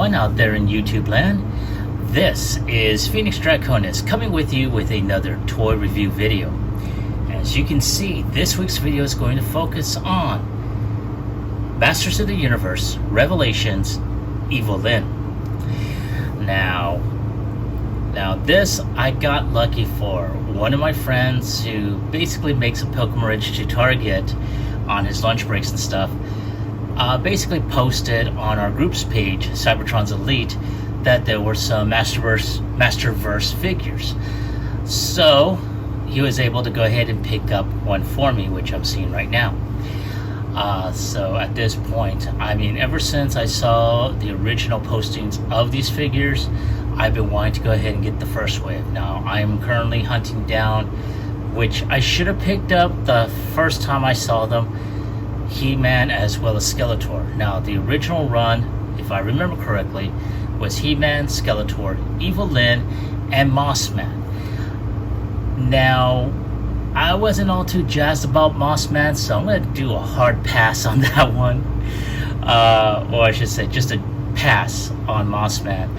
everyone out there in YouTube land. This is Phoenix Draconis coming with you with another toy review video. As you can see, this week's video is going to focus on Masters of the Universe Revelations Evil-Lyn. Now this I got lucky for. One of my friends who basically makes a pilgrimage to Target on his lunch breaks and stuff basically posted on our groups page, Cybertron's Elite, that there were some Masterverse figures. So he was able to go ahead and pick up one for me, which I'm seeing right now. So at this point, I mean, ever since I saw the original postings of these figures, I've been wanting to go ahead and get the first wave. Now I'm currently hunting down, which I should have picked up the first time I saw them, He-Man as well as Skeletor. Now the original run, if I remember correctly, was He-Man, Skeletor, Evil-Lyn, and Mossman. Now I wasn't all too jazzed about Mossman, so I'm going to do a hard pass on that one. Or I should say just a pass on Mossman.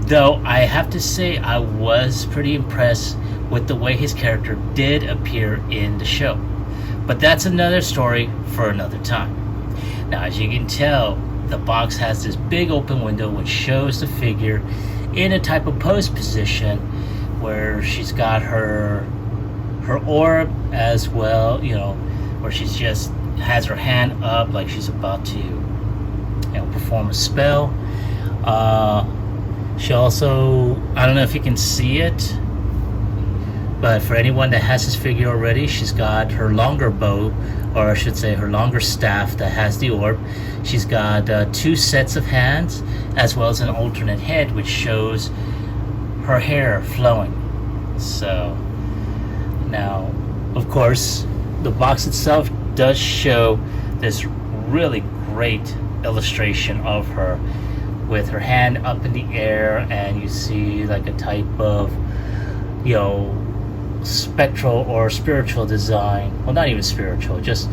Though I have to say I was pretty impressed with the way his character did appear in the show. But that's another story for another time. Now, as you can tell, the box has this big open window which shows the figure in a type of pose position where she's got her orb as well, you know, where she's just has her hand up like she's about to, you know, perform a spell. She also, I don't know if you can see it, but for anyone that has this figure already, she's got her longer bow, or I should say her longer staff that has the orb. She's got two sets of hands, as well as an alternate head, which shows her hair flowing. So, now, of course, the box itself does show this really great illustration of her, with her hand up in the air, and you see like a type of, you know, spectral or spiritual design. Well, not even spiritual, just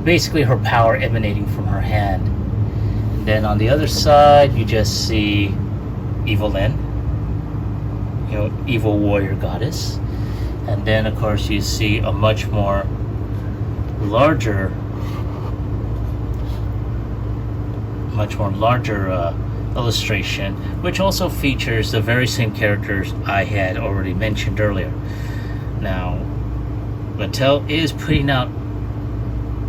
basically her power emanating from her hand. And then on the other side, you just see Evil-Lyn, you know, evil warrior goddess. And then of course you see a much more larger illustration, which also features the very same characters I had already mentioned earlier. Now, Mattel is putting out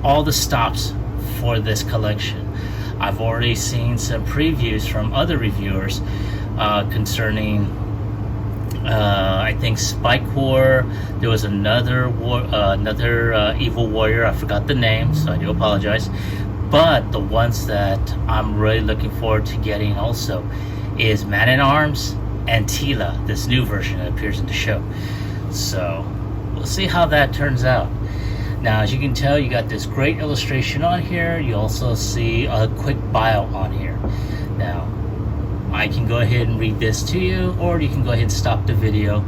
all the stops for this collection. I've already seen some previews from other reviewers concerning, I think, Spike War. There was another evil warrior. I forgot the name, so I do apologize. But the ones that I'm really looking forward to getting also is Man-at-Arms and Teela, this new version that appears in the show. So we'll see how that turns out. Now, as you can tell, you got this great illustration on here. You also see a quick bio on here. Now, I can go ahead and read this to you, or you can go ahead and stop the video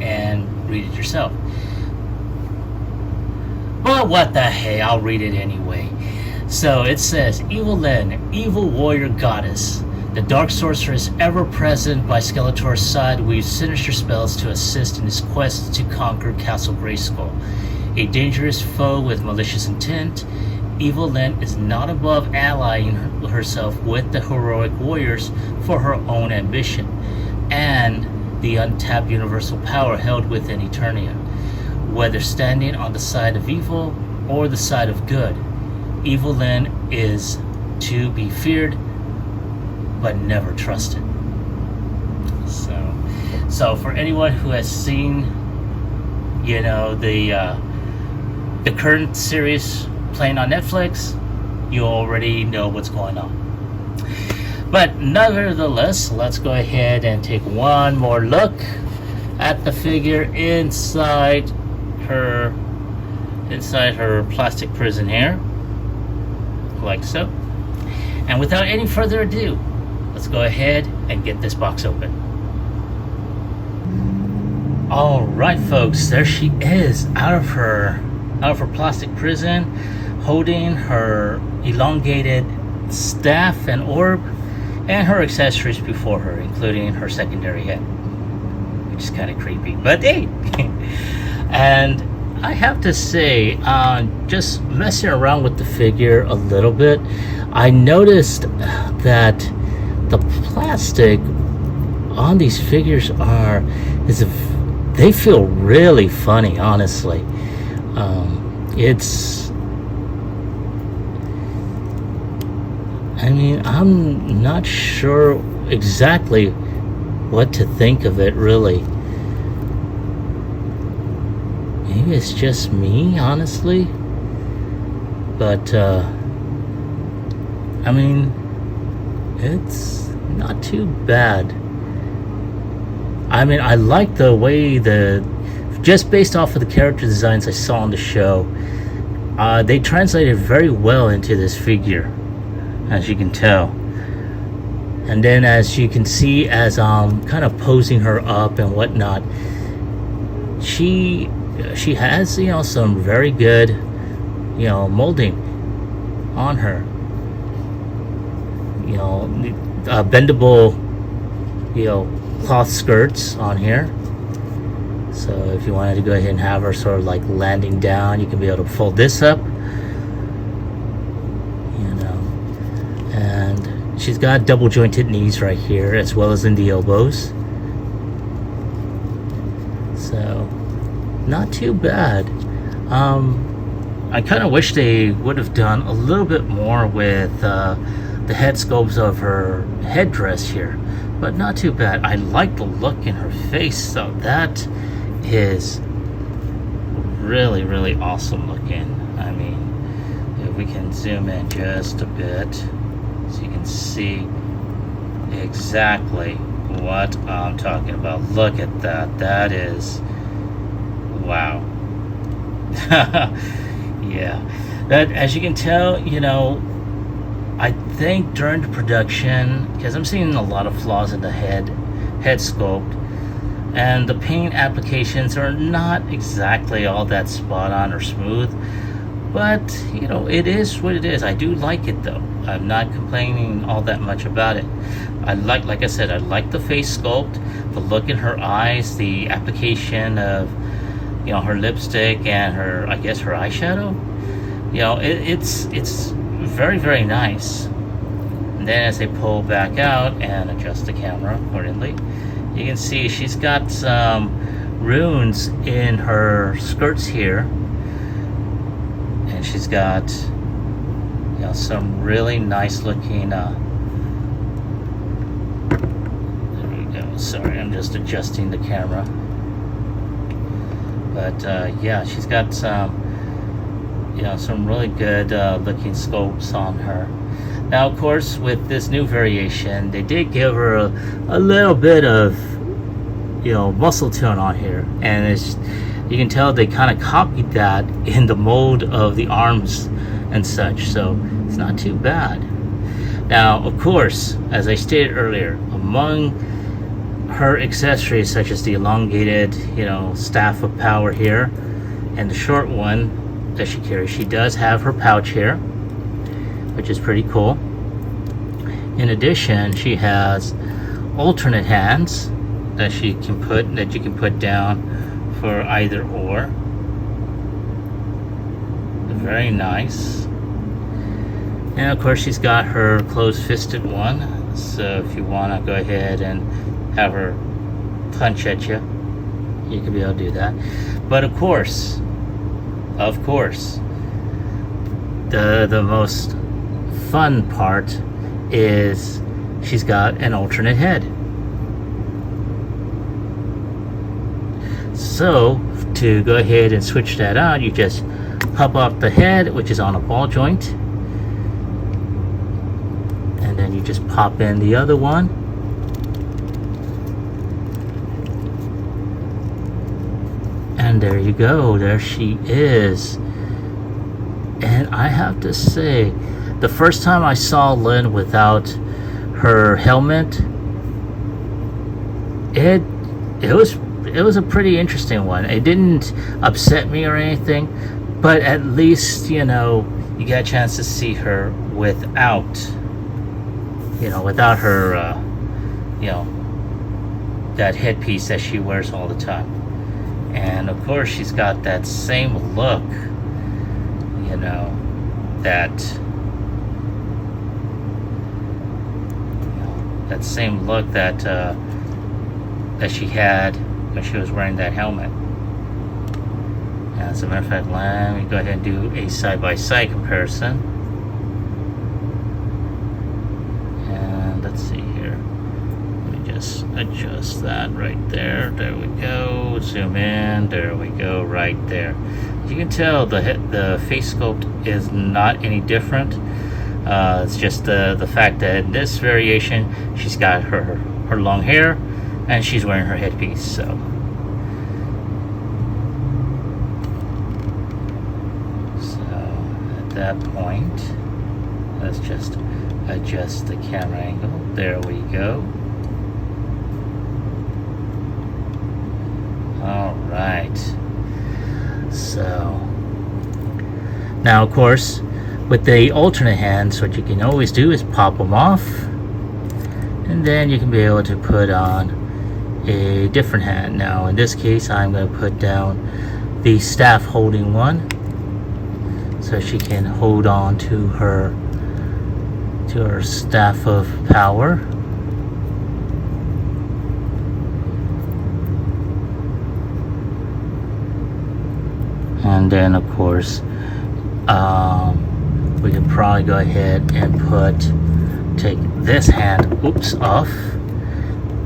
and read it yourself. But what the hey, I'll read it anyway. So it says, Evil-Lyn, evil warrior goddess. The dark sorceress, ever present by Skeletor's side, weaves sinister spells to assist in his quest to conquer Castle Grayskull. A dangerous foe with malicious intent, Evil-Lyn is not above allying herself with the heroic warriors for her own ambition, and the untapped universal power held within Eternia. Whether standing on the side of evil or the side of good, Evil-Lyn is to be feared but never trusted. So for anyone who has seen, you know, the current series playing on Netflix, you already know what's going on. But nevertheless, let's go ahead and take one more look at the figure inside her plastic prison here, like so. And without any further ado, let's go ahead and get this box open. Alright folks, there she is out of her plastic prison, holding her elongated staff and orb, and her accessories before her, including her secondary head, which is kind of creepy, but hey. And I have to say, just messing around with the figure a little bit, I noticed that the plastic on these figures they feel really funny, honestly. I'm not sure exactly what to think of it, really. Maybe it's just me, honestly. But, it's not too bad. I like the way just based off of the character designs I saw on the show, they translated very well into this figure, as you can tell. And then as you can see, as kind of posing her up and whatnot, she has, some very good, molding on her. Bendable, cloth skirts on here. So if you wanted to go ahead and have her sort of like landing down, you can be able to fold this up. And she's got double jointed knees right here, as well as in the elbows. So not too bad. I kind of wish they would have done a little bit more with the head sculpts of her headdress here, but not too bad. I like the look in her face, so that is really, really awesome looking. If we can zoom in just a bit so you can see exactly what I'm talking about. Look at that. That is wow. Yeah, that, as you can tell, I think during the production, because I'm seeing a lot of flaws in the head sculpt, and the paint applications are not exactly all that spot on or smooth, but it is what it is. I do like it though. I'm not complaining all that much about it. Like I said, I like the face sculpt, the look in her eyes, the application of her lipstick and her eyeshadow. It's very, very nice. And then as they pull back out and adjust the camera accordingly, you can see she's got some runes in her skirts here, and she's got some really nice looking there we go. Sorry, I'm just adjusting the camera. But yeah, she's got some really good looking sculpts on her. Now, of course, with this new variation, they did give her a little bit of muscle tone on here, and you can tell they kind of copied that in the mold of the arms and such, so it's not too bad. Now, of course, as I stated earlier, among her accessories, such as the elongated staff of power here and the short one that she carries, she does have her pouch here, which is pretty cool. In addition, she has alternate hands that you can put down for either or. Very nice. And of course, she's got her closed-fisted one, so if you want to go ahead and have her punch at you, you can be able to do that. But of course, the most fun part is she's got an alternate head. So to go ahead and switch that out, you just pop off the head, which is on a ball joint, and then you just pop in the other one, and there you go. There she is. And I have to say, the first time I saw Lyn without her helmet, it was a pretty interesting one. It didn't upset me or anything, but at least you got a chance to see her without you know, without her, you know, that headpiece that she wears all the time. And of course, she's got that same look, you know, that same look that that she had when she was wearing that helmet. As a matter of fact, let me go ahead and do a side-by-side comparison. And let's see here. Let me just adjust that right there. There we go. Zoom in. There we go. Right there. As you can tell, the face sculpt is not any different. It's just the fact that in this variation, she's got her long hair and she's wearing her headpiece. So at that point, let's just adjust the camera angle. There we go. All right. So now, of course, with the alternate hands, what you can always do is pop them off, and then you can be able to put on a different hand. Now in this case, I'm going to put down the staff holding one, so she can hold on to her staff of power. And then of course, we can probably go ahead and take this hand, off,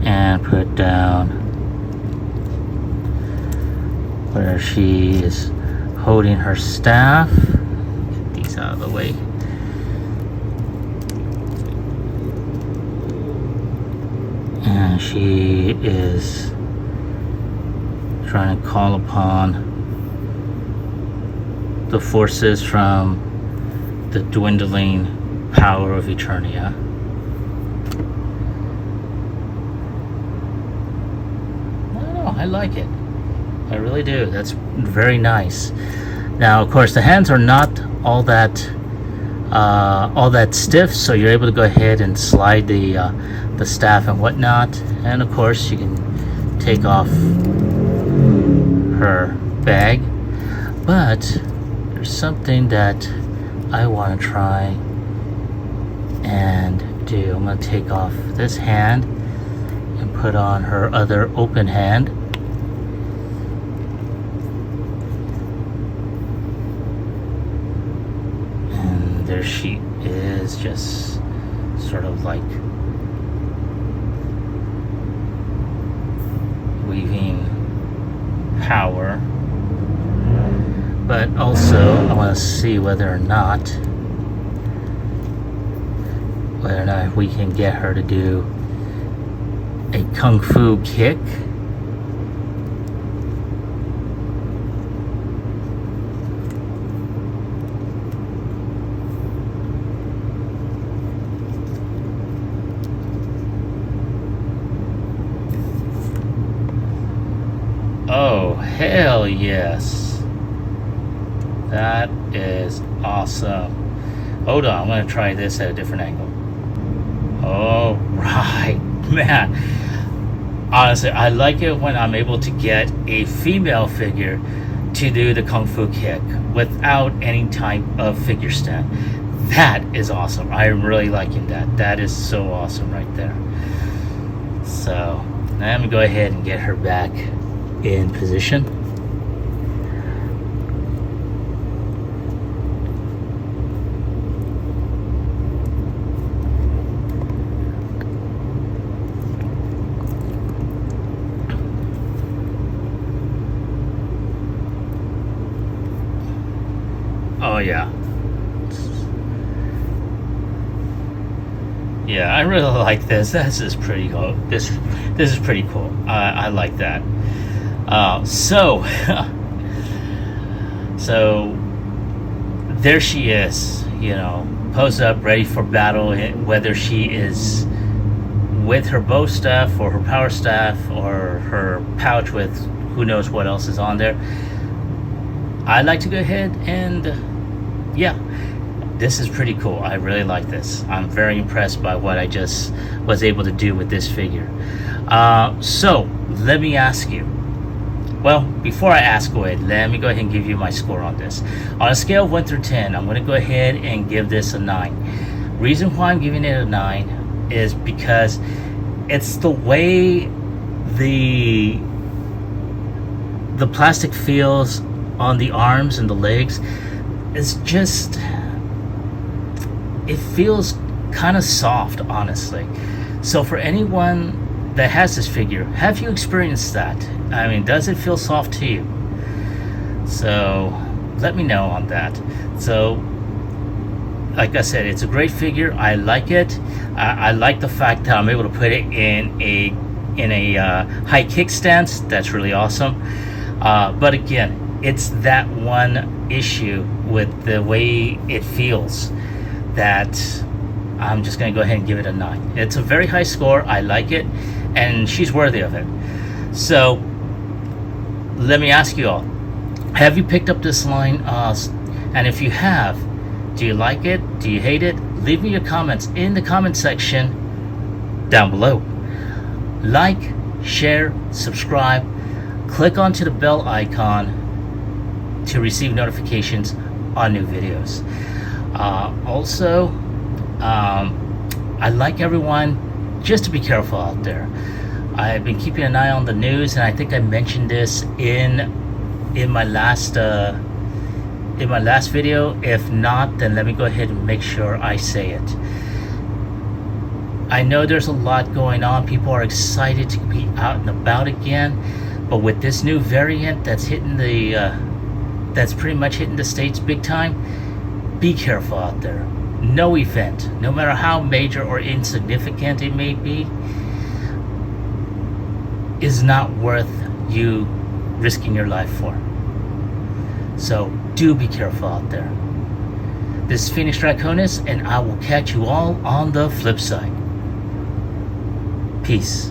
and put down where she is holding her staff. Get these out of the way. And she is trying to call upon the forces from the dwindling power of Eternia. I don't know, I like it. I really do. That's very nice. Now, of course, the hands are not all that stiff, so you're able to go ahead and slide the staff and whatnot. And of course, you can take off her bag. But there's something that I want to try and do. I'm going to take off this hand and put on her other open hand. And there she is, just sort of like weaving power. But also, I want to see whether or not we can get her to do a kung fu kick. Oh, hell yes. That is awesome. Hold on, I'm going to try this at a different angle. All right, man. Honestly, I like it when I'm able to get a female figure to do the kung fu kick without any type of figure stand. That is awesome. I'm really liking that. That is so awesome right there. So, now I'm going to go ahead and get her back in position. Oh yeah. Yeah, I really like this. This is pretty cool. This is pretty cool. I like that. So there she is, posed up, ready for battle, whether she is with her bow staff or her power staff or her pouch with who knows what else is on there. I'd like to go ahead and this is pretty cool. I really like this. I'm very impressed by what I just was able to do with this figure. So let me ask you, well, before I ask away, let me go ahead and give you my score on this. On a scale of 1 through 10, I'm going to go ahead and give this a 9. Reason why I'm giving it a 9 is because it's the way the plastic feels on the arms and the legs. It's just, it feels kind of soft, honestly. So for anyone that has this figure, have you experienced that? I mean, does it feel soft to you? So let me know on that. So like I said, it's a great figure. I like it. I like the fact that I'm able to put it in a high kick stance. That's really awesome. But again, it's that one issue with the way it feels that I'm just going to go ahead and give it a 9. It's a very high score. I like it, and she's worthy of it. So let me ask you all, have you picked up this line? And if you have, do you like it? Do you hate it? Leave me your comments in the comment section down below. Like, share, subscribe, click onto the bell icon to receive notifications on new videos. Also, I'd like everyone just to be careful out there. I've been keeping an eye on the news, and I think I mentioned this in my last video. If not, then let me go ahead and make sure I say it. I know there's a lot going on. People are excited to be out and about again, but with this new variant that's hitting that's pretty much hitting the States big time, be careful out there. No event, no matter how major or insignificant it may be, is not worth you risking your life for. So do be careful out there. This is Phoenix Draconis, and I will catch you all on the flip side. Peace.